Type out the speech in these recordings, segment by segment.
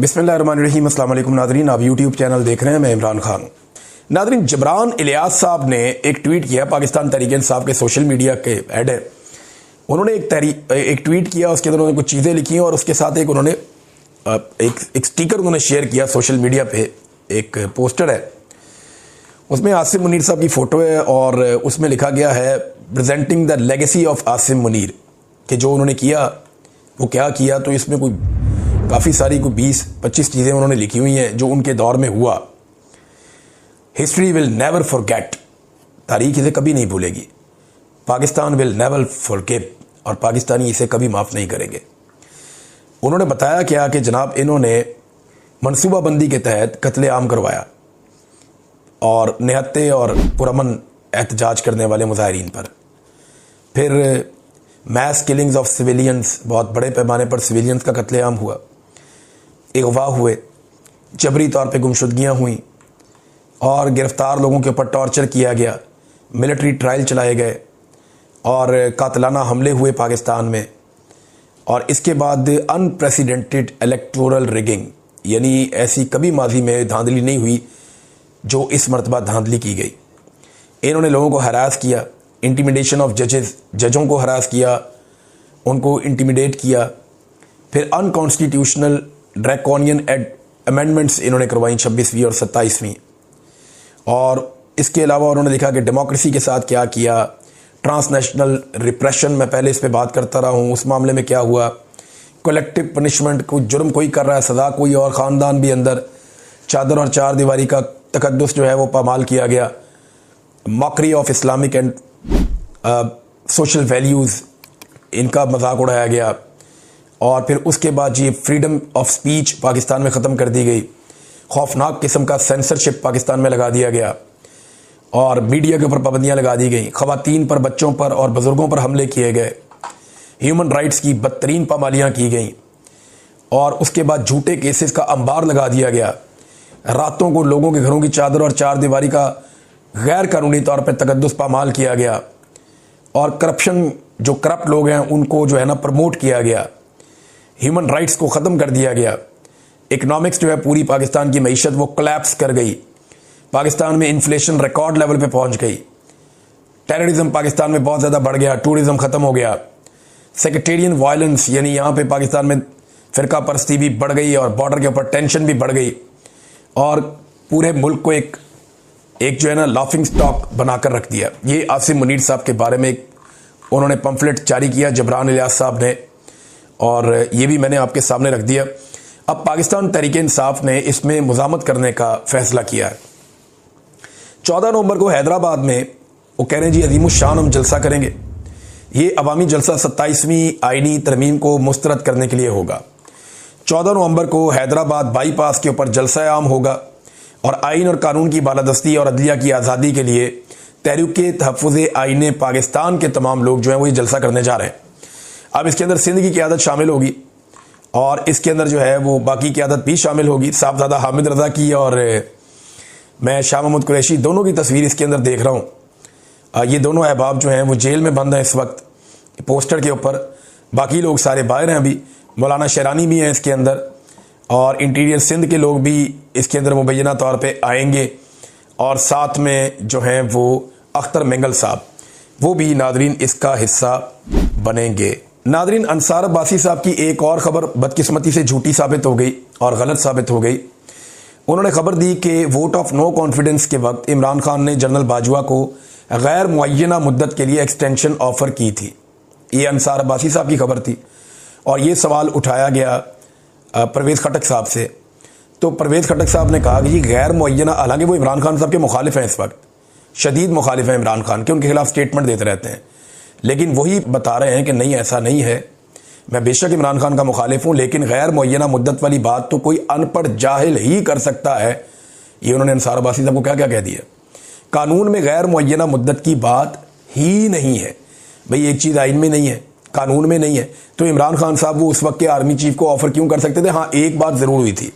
बिस्मिल्लाहिर्रहमानिर्रहीम। अस्सलाम वालेकुम नाज़रीन, आप यूट्यूब चैनल देख रहे हैं, मैं इमरान खान। नाज़रीन, जबरान इलियास साहब ने एक ट्वीट किया, पाकिस्तान तहरीक इंसाफ के सोशल मीडिया के हेड है। उन्होंने एक ट्वीट किया, उसके अंदर उन्होंने कुछ चीज़ें लिखी और उसके साथ उन्होंने एक स्टिकर उन्होंने शेयर किया सोशल मीडिया पे। एक पोस्टर है, उसमें आसिम मुनीर साहब की फ़ोटो है और उसमें लिखा गया है presenting the legacy of Asim Munir, कि जो उन्होंने किया वो क्या किया। तो इसमें कोई काफ़ी सारी कोई 20-25 चीज़ें उन्होंने लिखी हुई हैं जो उनके दौर में हुआ। हिस्ट्री विल नेवर फॉरगेट, तारीख इसे कभी नहीं भूलेगी। पाकिस्तान विल नेवर फॉरगिव, और पाकिस्तानी इसे कभी माफ़ नहीं करेंगे। उन्होंने बताया क्या कि जनाब इन्होंने मनसूबाबंदी के तहत कत्लेआम करवाया और निहत्ते और पुरअमन एहतजाज करने वाले मुजाहिरीन पर। फिर मैस किलिंग्स ऑफ सिविलियंस, बहुत बड़े पैमाने पर सिविलियंस का कत्लेआम हुआ, अगवा हुए, जबरी तौर पे गुमशुदगियाँ हुई और गिरफ़्तार लोगों के ऊपर टॉर्चर किया गया, मिलिट्री ट्रायल चलाए गए और कातलाना हमले हुए पाकिस्तान में। और इसके बाद अनप्रेसिडेंटेड इलेक्टोरल रिगिंग, यानी ऐसी कभी माजी में धांधली नहीं हुई जो इस मरतबा धांधली की गई। इन्होंने लोगों को हरास किया, इंटिमिडेशन ऑफ जजों को हरास किया, उनको इंटिमिडेट किया। फिर अनकॉन्स्टिट्यूशनल ड्रैकोनियन अमेंडमेंट्स इन्होंने करवाई 26वीं और 27वीं। और इसके अलावा उन्होंने लिखा कि डेमोक्रेसी के साथ क्या किया, ट्रांसनेशनल रिप्रेशन, मैं पहले इस पे बात करता रहा हूँ, उस मामले में क्या हुआ, कलेक्टिव पनिशमेंट, कोई जुर्म कोई कर रहा है, सज़ा कोई और, ख़ानदान भी अंदर, चादर और चार दीवारी का तकद्दुस जो है वो पामाल किया गया, mockery of Islamic and social values, इनका मजाक उड़ाया गया। और फिर उसके बाद ये फ्रीडम ऑफ स्पीच पाकिस्तान में ख़त्म कर दी गई, खौफनाक किस्म का सेंसरशिप पाकिस्तान में लगा दिया गया और मीडिया के ऊपर पाबंदियाँ लगा दी गई, ख़वातीन पर, बच्चों पर और बुज़ुर्गों पर हमले किए गए, ह्यूमन राइट्स की बदतरीन पामालियाँ की गई और उसके बाद झूठे केसेस का अंबार लगा दिया गया। रातों को लोगों के घरों की चादर और चार दीवारी का गैर कानूनी तौर पर तकद्दुस पामाल किया गया और करप्शन, जो करप्ट लोग हैं उनको जो है ना प्रमोट किया गया, ह्यूमन राइट्स को ख़त्म कर दिया गया। इकनॉमिक्स जो है पूरी पाकिस्तान की मईशत वो कोलैप्स कर गई, पाकिस्तान में इन्फ्लेशन रिकॉर्ड लेवल पे पहुंच गई, टेररिज्म पाकिस्तान में बहुत ज़्यादा बढ़ गया, टूरिज्म ख़त्म हो गया, सेक्टेरियन वायलेंस, यानी यहाँ पे पाकिस्तान में फ़िरका परस्ती भी बढ़ गई और बॉर्डर के ऊपर टेंशन भी बढ़ गई और पूरे मुल्क को एक जो है ना लाफिंग स्टॉक बनाकर रख दिया। ये आसिम मुनीर साहब के बारे में उन्होंने पम्फलेट जारी किया जबरान इलियास साहब ने, और ये भी मैंने आपके सामने रख दिया। अब पाकिस्तान तहरीक इंसाफ ने इसमें मुज़ामत करने का फ़ैसला किया है। 14 नवंबर को हैदराबाद में वो कह रहे हैं जी अज़ीमुश्शान हम जलसा करेंगे। ये अवामी जलसा 27वीं आईनी तरमीम को मुस्तरद करने के लिए होगा। 14 नवंबर को हैदराबाद बाईपास के ऊपर जलसा आम होगा और आइन और कानून की बालादस्ती और अदलिया की आज़ादी के लिए तहरीक तहफ़्फ़ुज़ आइन पाकिस्तान के तमाम लोग जो हैं वो ये जलसा करने जा रहे हैं। अब इसके अंदर सिंध की क़यादत शामिल होगी और इसके अंदर जो है वो बाकी क़यादत भी शामिल होगी। साहबज़ादा हामिद रज़ा की और मैं शाह महमूद कुरैशी दोनों की तस्वीर इसके अंदर देख रहा हूँ। ये दोनों अहबाब जो हैं वो जेल में बंद हैं इस वक्त पोस्टर के ऊपर, बाकी लोग सारे बाहर हैं अभी। मौलाना शहरानी भी हैं इसके अंदर और इंटीरियर सिंध के लोग भी इसके अंदर मुबैना तौर पे आएंगे और साथ में जो हैं वो अख्तर मेंगल साहब वो भी नादरीन इसका हिस्सा बनेंगे। नादरीन, अंसार अब्बासी साहब की एक और ख़बर बदकिस्मती से झूठी साबित हो गई और गलत साबित हो गई। उन्होंने खबर दी कि वोट ऑफ नो कॉन्फिडेंस के वक्त इमरान खान ने जनरल बाजवा को गैर मुअय्यना मुद्दत के लिए एक्सटेंशन ऑफ़र की थी। ये अंसार अब्बासी साहब की खबर थी और ये सवाल उठाया गया परवेज़ खटक साहब से। तो परवेज़ खटक साहब ने कहा कि ये गैर मुअय्यना, हालांकि वो इमरान खान साहब के मुखालिफ हैं, इस वक्त शदीद मुखालिफ हैं इमरान खान के, उनके खिलाफ स्टेटमेंट देते रहते हैं, लेकिन वही बता रहे हैं कि नहीं ऐसा नहीं है, मैं बेशक इमरान खान का मुखालिफ हूँ, लेकिन गैर मुअय्यना मुद्दत वाली बात तो कोई अनपढ़ जाहिल ही कर सकता है। ये उन्होंने अंसार अब्बासी साहब को क्या क्या कह दिया। कानून में गैर मुअय्यना मुद्दत की बात ही नहीं है भाई, एक चीज़ आइन में नहीं है, कानून में नहीं है, तो इमरान खान साहब वो उस वक्त के आर्मी चीफ को ऑफ़र क्यों कर सकते थे। हाँ, एक बात ज़रूर हुई थी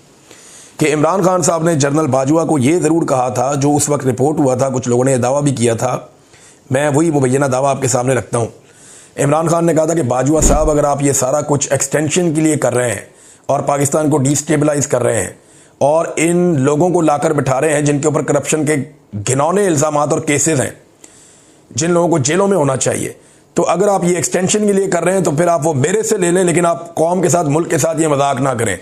कि इमरान खान साहब ने जनरल बाजवा को ये ज़रूर कहा था, जो उस वक्त रिपोर्ट हुआ था, कुछ लोगों ने दावा भी किया था, मैं वही मुबैना दावा आपके सामने रखता हूँ। इमरान खान ने कहा था कि बाजवा साहब अगर आप ये सारा कुछ एक्सटेंशन के लिए कर रहे हैं और पाकिस्तान को डिस्टेबलाइज कर रहे हैं और इन लोगों को लाकर बिठा रहे हैं जिनके ऊपर करप्शन के घिनौने इल्जामात और केसेस हैं, जिन लोगों को जेलों में होना चाहिए। तो अगर आप ये एक्सटेंशन के लिए कर रहे हैं तो फिर आप वो मेरे से ले लें, लेकिन आप कौम के साथ, मुल्क के साथ ये मजाक ना करें।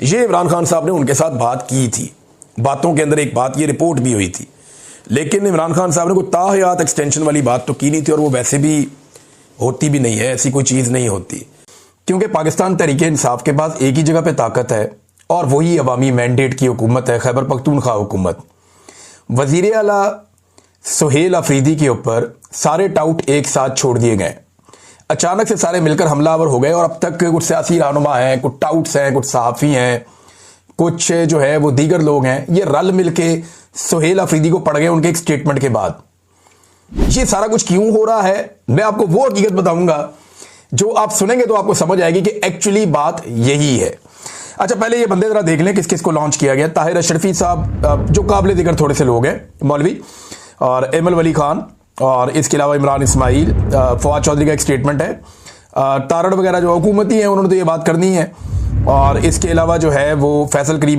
ये इमरान खान साहब ने उनके साथ बात की थी, बातों के अंदर एक बात, ये रिपोर्ट भी हुई थी, लेकिन इमरान खान साहब ने कोई ताहयात एक्सटेंशन वाली बात तो की नहीं थी, और वो वैसे भी होती भी नहीं है, ऐसी कोई चीज़ नहीं होती। क्योंकि पाकिस्तान तहरीक इंसाफ के पास एक ही जगह पे ताकत है और वही अवामी मैंडेट की हुकूमत है, खैबर पख्तूनख्वा हुकूमत। वज़ीर आला सुहेल अफरीदी के ऊपर सारे टाउट एक साथ छोड़ दिए गए, अचानक से सारे मिलकर हमलावर हो गए, और अब तक कुछ सियासी रहनुमा हैं, कुछ टाउट्स हैं, कुछ सहाफ़ी हैं, कुछ जो है वो दीगर लोग हैं, ये रल मिलके सुहेल अफरीदी को पड़ गए उनके एक स्टेटमेंट के बाद। ये सारा कुछ क्यों हो रहा है, मैं आपको वो हकीकत बताऊंगा जो आप सुनेंगे तो आपको समझ आएगी कि एक्चुअली बात यही है। अच्छा, पहले ये बंदे जरा देख लें किस किस को लॉन्च किया गया। ताहिर अशरफी साहब जो काबिल जिक्र थोड़े से लोग हैं, मौलवी, और एमल वली खान, और इसके अलावा इमरान इस्माइल, फवाद चौधरी का एक स्टेटमेंट है, तारड़ वगैरह जो हुकूमती हैं उन्होंने तो ये बात करनी है, और इसके अलावा जो है वो फैसल करीम